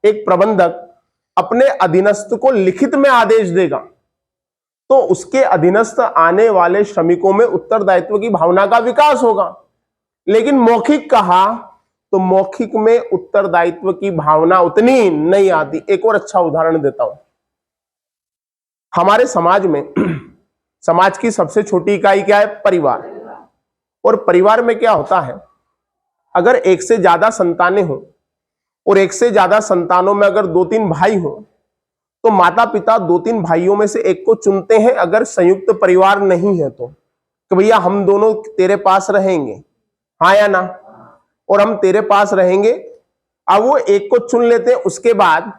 एक प्रबंधक अपने अधीनस्थ को लिखित में आदेश देगा तो उसके अधीनस्थ आने वाले श्रमिकों में उत्तरदायित्व की भावना का विकास होगा। लेकिन मौखिक कहा तो मौखिक में उत्तरदायित्व की भावना उतनी नहीं आती। एक और अच्छा उदाहरण देता हूं। हमारे समाज में समाज की सबसे छोटी इकाई क्या है? परिवार। और परिवार में क्या होता है, अगर एक से ज्यादा संतानें हो और एक से ज्यादा संतानों में अगर 2-3 भाई हो तो माता पिता 2-3 भाइयों में से एक को चुनते हैं अगर संयुक्त परिवार नहीं है तो, कि भैया हम दोनों तेरे पास रहेंगे, हाँ या ना, और हम तेरे पास रहेंगे। अब वो एक को चुन लेते हैं, उसके बाद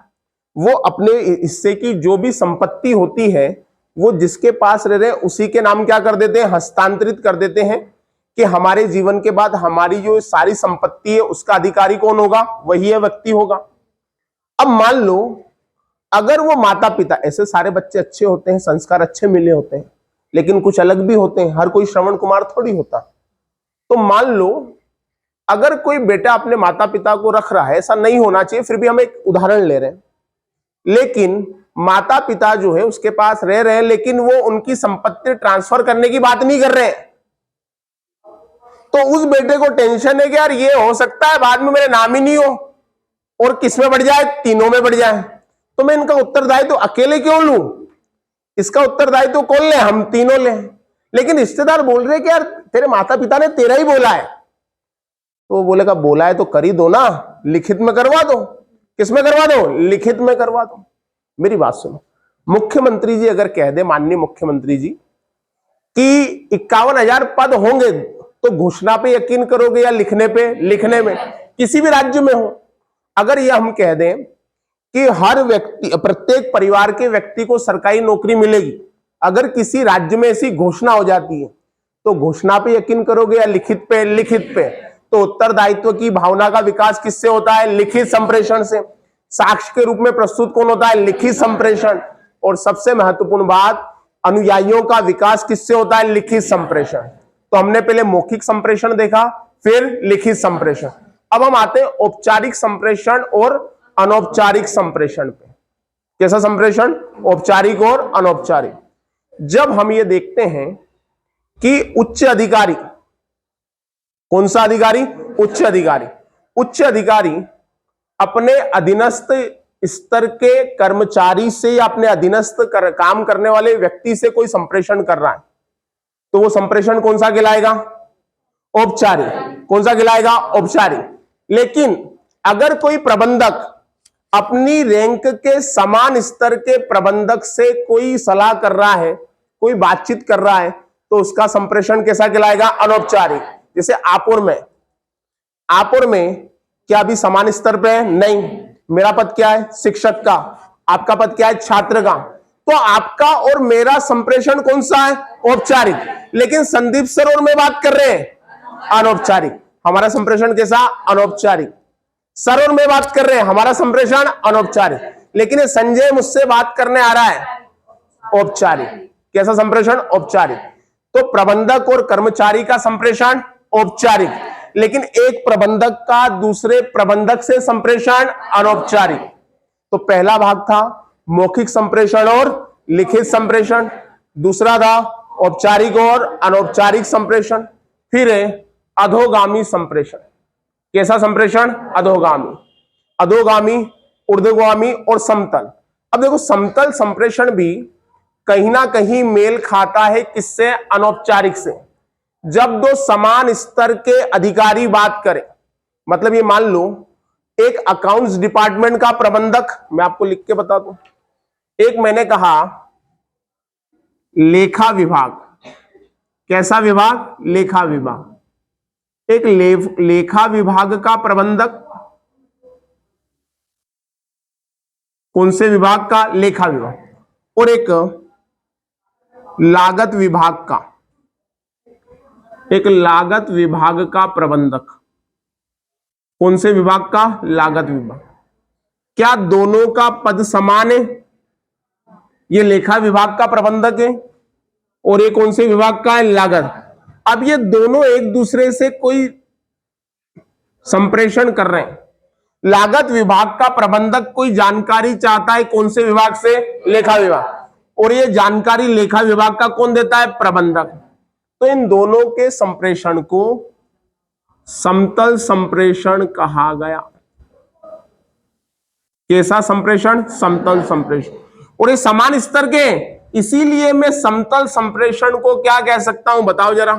वो अपने हिस्से की जो भी संपत्ति होती है वो जिसके पास रह रहे उसी के नाम क्या कर देते हैं? हस्तांतरित कर देते हैं कि हमारे जीवन के बाद हमारी जो सारी संपत्ति है उसका अधिकारी कौन होगा? वही है व्यक्ति होगा। अब मान लो अगर वो माता पिता, ऐसे सारे बच्चे अच्छे होते हैं, संस्कार अच्छे मिले होते हैं, लेकिन कुछ अलग भी होते हैं, हर कोई श्रवण कुमार थोड़ी होता। तो मान लो अगर कोई बेटा अपने माता पिता को रख रहा है, ऐसा नहीं होना चाहिए, फिर भी हम एक उदाहरण ले रहे हैं, लेकिन माता पिता जो है उसके पास रह रहे हैं लेकिन वो उनकी संपत्ति ट्रांसफर करने की बात नहीं कर रहे हैं, तो उस बेटे को टेंशन है कि यार ये हो सकता है बाद में मेरे नाम ही नहीं हो और किस में बढ़ जाए? तीनों में बढ़ जाए, तो मैं इनका उत्तरदायित्व तो अकेले क्यों लूं? इसका उत्तरदायित्व तो कौन ले? हम तीनों ले। लेकिन रिश्तेदार बोल रहे कि यार तेरे माता पिता ने तेरा ही बोला है, तो वो बोलेगा बोला है तो कर ही दो ना, लिखित में करवा दो। किस में करवा दो? लिखित में करवा दो। मेरी बात सुनो, मुख्यमंत्री जी अगर कह दे, माननीय मुख्यमंत्री जी, कि 51,000 पद होंगे, तो घोषणा पे यकीन करोगे या लिखने पे? लिखने में। किसी भी राज्य में हो, अगर ये हम कह दें कि हर व्यक्ति, प्रत्येक परिवार के व्यक्ति को सरकारी नौकरी मिलेगी, अगर किसी राज्य में ऐसी घोषणा हो जाती है तो घोषणा पे यकीन करोगे या लिखित पे? लिखित पे। तो उत्तरदायित्व की भावना का विकास किससे होता है? लिखित संप्रेषण से। साक्ष्य के रूप में प्रस्तुत कौन होता है? लिखित संप्रेषण। और सबसे महत्वपूर्ण बात, अनुयायियों का विकास किससे होता है? लिखित संप्रेषण। तो हमने पहले मौखिक संप्रेषण देखा, फिर लिखित संप्रेषण। अब हम आते हैं औपचारिक संप्रेषण और अनौपचारिक संप्रेषण पे। कैसा संप्रेषण? औपचारिक और अनौपचारिक। जब हम ये देखते हैं कि उच्च अधिकारी, कौन सा अधिकारी? उच्च अधिकारी। उच्च अधिकारी अपने अधीनस्थ स्तर के कर्मचारी से या अपने अधीनस्थ काम करने वाले व्यक्ति से कोई संप्रेषण कर रहा है, तो वो संप्रेषण कौन सा कहलाएगा? औपचारिक। कौन सा कहलाएगा? औपचारिक। लेकिन अगर कोई प्रबंधक अपनी रैंक के समान स्तर के प्रबंधक से कोई सलाह कर रहा है, कोई बातचीत कर रहा है, तो उसका संप्रेषण कैसा कहलाएगा? अनौपचारिक। जैसे आप और मैं क्या अभी समान स्तर पे है? नहीं। मेरा पद क्या है? शिक्षक का। आपका पद क्या है? छात्र का। तो आपका और मेरा संप्रेषण कौन सा है? औपचारिक। लेकिन संदीप सर और मैं बात कर रहे हैं अनौपचारिक। हमारा संप्रेषण कैसा? अनौपचारिक। सर और मैं बात कर रहे हैं, हमारा संप्रेषण अनौपचारिक। लेकिन ये संजय मुझसे बात करने आ रहा है, औपचारिक। कैसा संप्रेषण? औपचारिक। तो प्रबंधक और कर्मचारी का संप्रेषण औपचारिक, लेकिन एक प्रबंधक का दूसरे प्रबंधक से संप्रेषण अनौपचारिक। तो पहला भाग था मौखिक संप्रेषण और लिखित संप्रेषण, दूसरा था औपचारिक और अनौपचारिक संप्रेषण। फिर है अधोगामी संप्रेषण। कैसा संप्रेषण? अधोगामी। अधोगामी, ऊर्ध्वगामी और समतल। अब देखो, समतल संप्रेषण भी कहीं ना कहीं मेल खाता है किससे? अनौपचारिक से। जब दो समान स्तर के अधिकारी बात करें, मतलब ये मान लो एक अकाउंट्स डिपार्टमेंट का प्रबंधक, मैं आपको लिख के बता दूं, एक मैंने कहा लेखा विभाग। कैसा विभाग? लेखा विभाग। एक लेखा विभाग का प्रबंधक, कौन से विभाग का? लेखा विभाग। और एक लागत विभाग का, एक लागत विभाग का प्रबंधक। कौन से विभाग का? लागत विभाग। क्या दोनों का पद समान है? ये लेखा विभाग का प्रबंधक है और ये कौन से विभाग का है? लागत। अब ये दोनों एक दूसरे से कोई संप्रेषण कर रहे हैं, लागत विभाग का प्रबंधक कोई जानकारी चाहता है, कौन से विभाग से? लेखा विभाग। और ये जानकारी लेखा विभाग का कौन देता है? प्रबंधक। तो इन दोनों के संप्रेषण को समतल संप्रेषण कहा गया। कैसा संप्रेषण? समतल संप्रेषण। और ये समान स्तर के, इसीलिए मैं समतल संप्रेषण को क्या कह सकता हूं? बताओ जरा।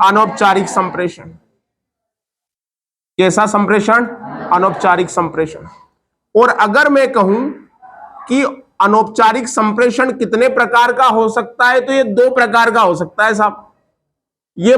अनौपचारिक संप्रेषण। कैसा संप्रेषण? अनौपचारिक संप्रेषण। और अगर मैं कहूं कि अनौपचारिक संप्रेषण कितने प्रकार का हो सकता है, तो ये 2 प्रकार का हो सकता है साहब। ये